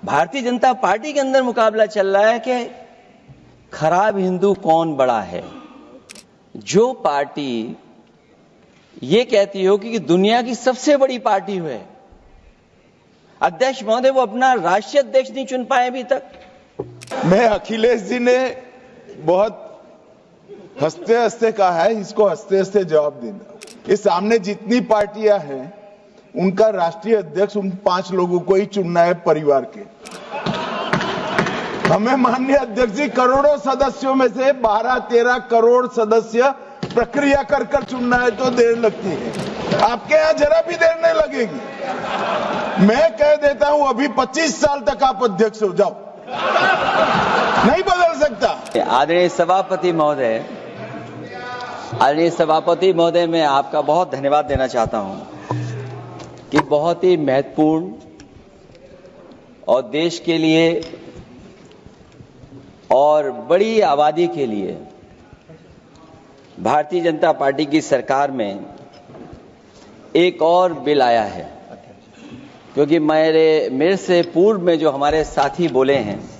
Bharatiya Janata party के अंदर मुकाबला चल रहा है कि खराब हिंदू कौन बड़ा है। जो पार्टी ये कहती हो कि दुनिया की सबसे बड़ी पार्टी है, अध्यक्ष महोदय वो अपना राष्ट्रीय अध्यक्ष नहीं चुन पाए अभी तक। मैं अखिलेश जी ने बहुत हंसते हंसते कहा है, इसको हंसते हंसते जवाब देना। इस सामने जितनी पार्टियां हैं उनका राष्ट्रीय अध्यक्ष उन 5 लोगों को ही चुनना है परिवार के। हमें माननीय अध्यक्ष जी करोड़ों सदस्यों में से 12-13 करोड़ सदस्य प्रक्रिया कर कर चुनना है तो देर लगती है। आपके यहां जरा भी देर नहीं लगेगी। मैं कह देता हूं अभी 25 साल तक आप अध्यक्ष हो जाओ, नहीं बदल सकता। आदरणीय सभापति महोदय, मैं आपका बहुत धन्यवाद देना चाहता हूं कि बहुत ही महत्वपूर्ण और देश के लिए और बड़ी आबादी के लिए भारतीय जनता पार्टी की सरकार में एक और बिल आया है। क्योंकि मेरे से पूर्व में जो हमारे साथी बोले हैं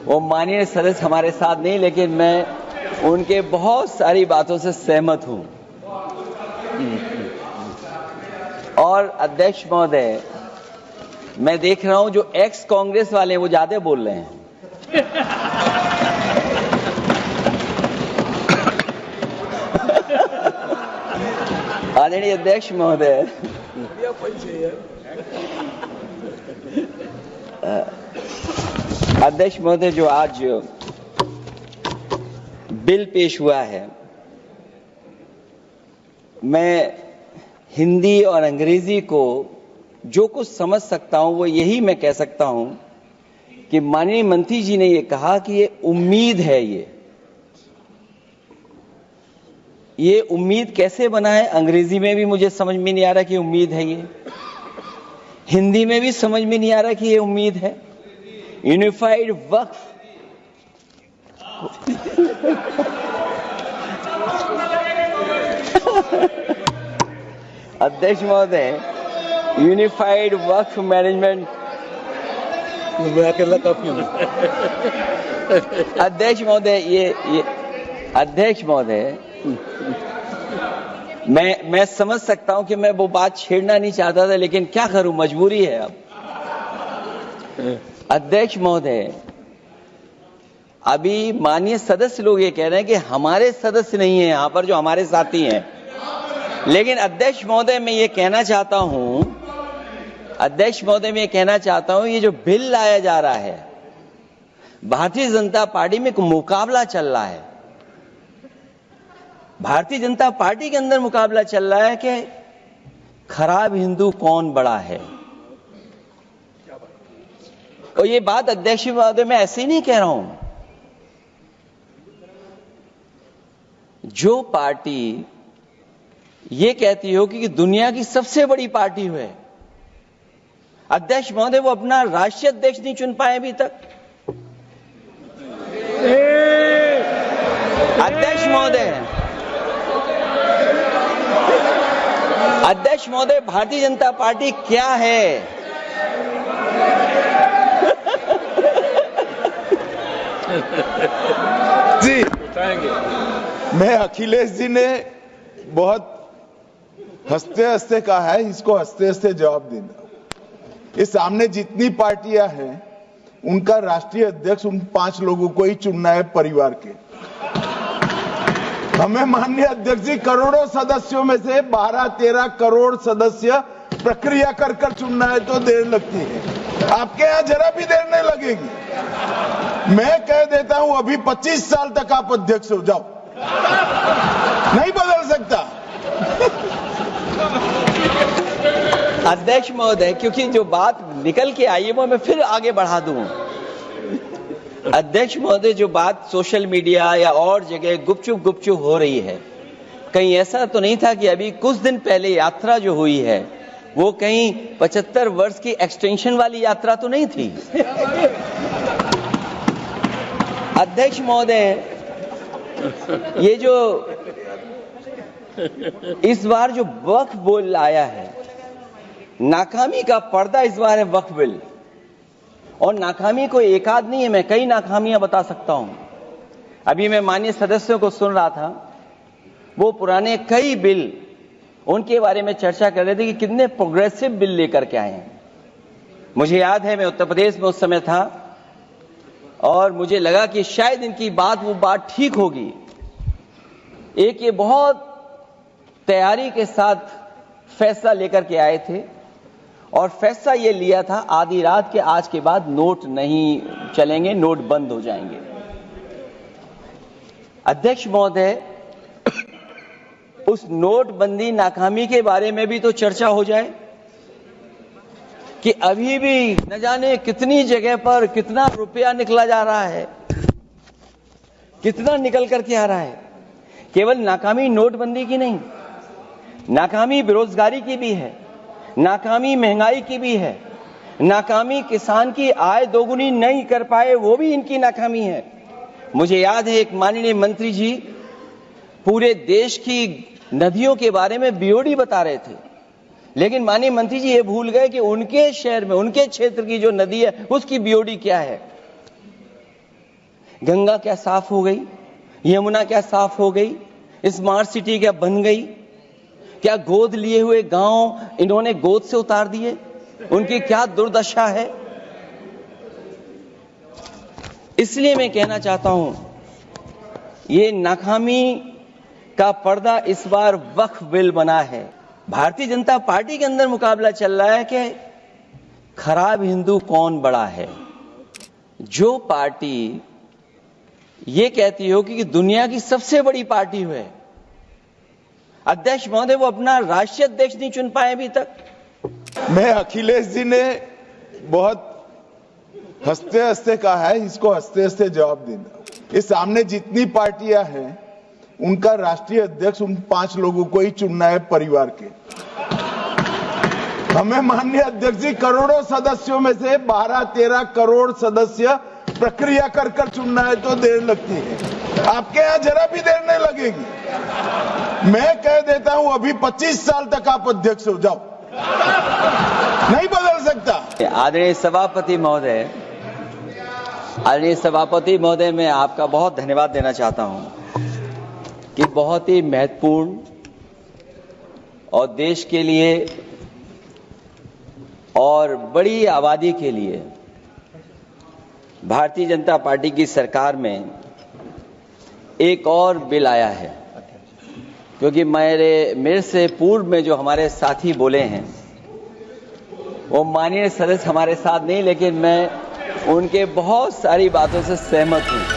वो माननीय सदस्य हमारे साथ नहीं, लेकिन मैं उनके बहुत सारी बातों से सहमत हूं। और अध्यक्ष महोदय, मैं देख रहा हूं जो एक्स कांग्रेस वाले हैं वो ज्यादा बोल रहे हैं। आदरणीय अध्यक्ष महोदय, अध्यक्ष महोदय, जो आज बिल पेश हुआ है, मैं हिंदी और अंग्रेजी को जो कुछ समझ सकता हूं वो यही मैं कह सकता हूं कि माननीय मंत्री जी ने ये कहा कि ये उम्मीद है। ये उम्मीद कैसे बना है, अंग्रेजी में भी मुझे समझ में नहीं आ रहा कि उम्मीद है, ये हिंदी में भी समझ में नहीं आ रहा कि ये उम्मीद है। यूनिफाइड वक्फ अध्यक्ष महोदय, यूनिफाइड वक्फ मैनेजमेंट अध्यक्ष महोदय, अध्यक्ष महोदय, मैं समझ सकता हूं कि मैं वो बात छेड़ना नहीं चाहता था, लेकिन क्या करूं, मजबूरी है अब। अध्यक्ष महोदय, अभी माननीय सदस्य लोग ये कह रहे हैं कि हमारे सदस्य नहीं है यहां पर जो हमारे साथी हैं, लेकिन अध्यक्ष महोदय मैं ये कहना चाहता हूं, ये जो बिल लाया जा रहा है, भारतीय जनता पार्टी में एक मुकाबला चल रहा है। भारतीय जनता पार्टी के अंदर मुकाबला चल रहा है कि खराब हिंदू कौन बड़ा है। और ये बात अध्यक्ष महोदय मैं ऐसे ही नहीं कह रहा हूं। जो पार्टी ये कहती हो कि दुनिया की सबसे बड़ी पार्टी है, अध्यक्ष महोदय वो अपना राष्ट्रीय अध्यक्ष नहीं चुन पाए अभी तक। अध्यक्ष महोदय, भारतीय जनता पार्टी क्या है? जी, मैं अखिलेश जी ने बहुत हंसते हंसते कहा है, इसको हंसते हंसते जवाब देना। इस सामने जितनी पार्टियां हैं उनका राष्ट्रीय अध्यक्ष उन 5 लोगों को ही चुनना है परिवार के। हमें माननीय अध्यक्ष जी करोड़ों सदस्यों में से 12-13 करोड़ सदस्य प्रक्रिया कर कर चुनना है तो देर लगती है। आपके यहां जरा भी देर नहीं लगेगी। मैं कह देता हूं अभी 25 साल तक आप अध्यक्ष हो जाओ, नहीं बदल सकता। अध्यक्ष महोदय, क्योंकि जो बात निकल के आई है वो मैं फिर आगे बढ़ा दूं। अध्यक्ष महोदय, जो बात सोशल मीडिया या और जगह गुपचुप हो रही है, कहीं ऐसा तो नहीं था कि अभी कुछ दिन पहले यात्रा जो हुई है वो कहीं 75 वर्ष की एक्सटेंशन वाली यात्रा तो नहीं थी। अध्यक्ष महोदय, ये जो इस बार जो वक्फ बिल आया है, नाकामी का पर्दा इस बार है वक्फ बिल। और नाकामी कोई एक आध नहीं है, मैं कई नाकामियां बता सकता हूं। अभी मैं माननीय सदस्यों को सुन रहा था, वो पुराने कई बिल उनके बारे में चर्चा कर रहे थे कि कितने प्रोग्रेसिव बिल लेकर के आए हैं। मुझे याद है मैं उत्तर प्रदेश में उस समय था और मुझे लगा कि शायद इनकी वो बात ठीक होगी। एक ये बहुत तैयारी के साथ फैसला लेकर के आए थे और फैसला ये लिया था आधी रात के आज के बाद नोट नहीं चलेंगे, नोट बंद हो जाएंगे। अध्यक्ष महोदय, उस नोटबंदी नाकामी के बारे में भी तो चर्चा हो जाए कि अभी भी न जाने कितनी जगह पर कितना रुपया निकला जा रहा है, कितना निकल करके आ रहा है। केवल नाकामी नोटबंदी की नहीं, नाकामी बेरोजगारी की भी है, नाकामी महंगाई की भी है, नाकामी किसान की आय दोगुनी नहीं कर पाए वो भी इनकी नाकामी है। मुझे याद है एक माननीय मंत्री जी पूरे देश की नदियों के बारे में बीओडी बता रहे थे, लेकिन माननीय मंत्री जी ये भूल गए कि उनके शहर में, उनके क्षेत्र की जो नदी है उसकी बीओडी क्या है। गंगा क्या साफ हो गई, यमुना क्या साफ हो गई, स्मार्ट सिटी क्या बन गई, क्या गोद लिए हुए गांव इन्होंने गोद से उतार दिए, उनकी क्या दुर्दशा है। इसलिए मैं कहना चाहता हूं, ये नाकामी का पर्दा इस बार वक्फ बिल बना है। भारतीय जनता पार्टी के अंदर मुकाबला चल रहा है कि खराब हिंदू कौन बड़ा है। जो पार्टी ये कहती हो कि दुनिया की सबसे बड़ी पार्टी है, अध्यक्ष महोदय वो अपना राष्ट्रीय अध्यक्ष नहीं चुन पाए अभी तक। मैं अखिलेश जी ने बहुत हंसते हंसते कहा है, इसको हंसते हंसते जवाब देना। इस सामने जितनी पार्टियां हैं उनका राष्ट्रीय अध्यक्ष उन 5 लोगों को ही चुनना है परिवार के। हमें माननीय अध्यक्ष जी करोड़ों सदस्यों में से 12-13 करोड़ सदस्य प्रक्रिया कर कर चुनना है तो देर लगती है। आपके यहां जरा भी देर नहीं लगेगी। मैं कह देता हूं अभी 25 साल तक आप अध्यक्ष हो जाओ, नहीं बदल सकता। आदरणीय सभापति महोदय, मैं आपका बहुत धन्यवाद देना चाहता हूं कि बहुत ही महत्वपूर्ण और देश के लिए और बड़ी आबादी के लिए भारतीय जनता पार्टी की सरकार में एक और बिल आया है। क्योंकि मेरे से पूर्व में जो हमारे साथी बोले हैं वो माननीय सदस्य हमारे साथ नहीं, लेकिन मैं उनके बहुत सारी बातों से सहमत हूं।